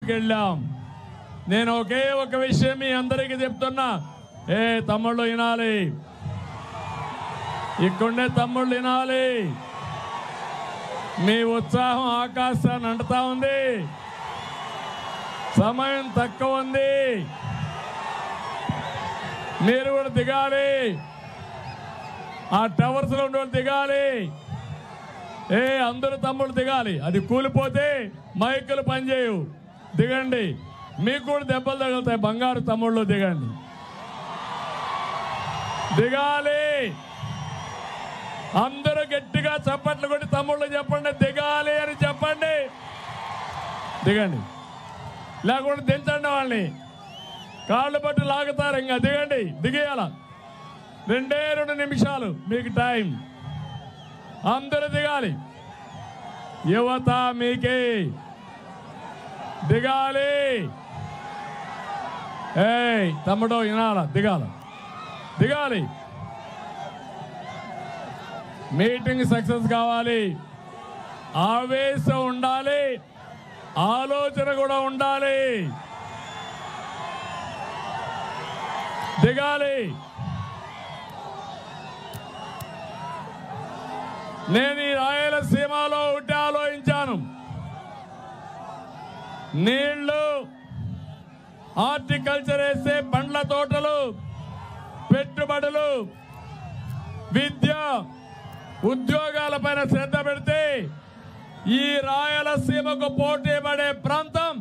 ముందుకెళ్ళాం. నేను ఒకే ఒక విషయం మీ అందరికీ చెప్తున్నా, తమ్ముళ్ళు వినాలి, ఇక్కడే తమ్ముళ్ళు వినాలి. మీ ఉత్సాహం ఆకాశాన్ని అంటుతా ఉంది. సమయం తక్కువ ఉంది, మీరు కూడా దిగాలి. ఆ టవర్స్ లో ఉండే దిగాలి. అందరూ తమ్ముళ్ళు దిగాలి. అది కూలిపోతే మైకులు పనిచేయవు. దిగండి, మీకు కూడా దెబ్బలు తగులుతాయి. బంగారు తమ్ముళ్ళు దిగండి, దిగాలి. అందరూ గట్టిగా చప్పట్లు కొట్టి తమ్ముళ్ళు చెప్పండి, దిగాలి అని చెప్పండి. దిగండి, లేకుండా దించండి. వాళ్ళని కాళ్ళు పట్టి లాగుతారు. ఇంకా దిగండి, దిగేయాల. 2 నిమిషాలు మీకు టైం. అందరూ దిగాలి. యువత మీకే దిగాలి. తమ్ముడు వినాల, దిగాలి. మీటింగ్ సక్సెస్ కావాలి. ఆవేశం ఉండాలి, ఆలోచన కూడా ఉండాలి. దిగాలి. నేను ఈ రాయలసీమలో ఒకటి ఆలోచించాను. నీళ్లు, హార్టికల్చర్ వేస్తే పండ్ల తోటలు, పెట్టుబడులు, విద్య, ఉద్యోగాలపైన శ్రద్ధ పెడితే ఈ రాయలసీమకు పోటీ పడే ప్రాంతం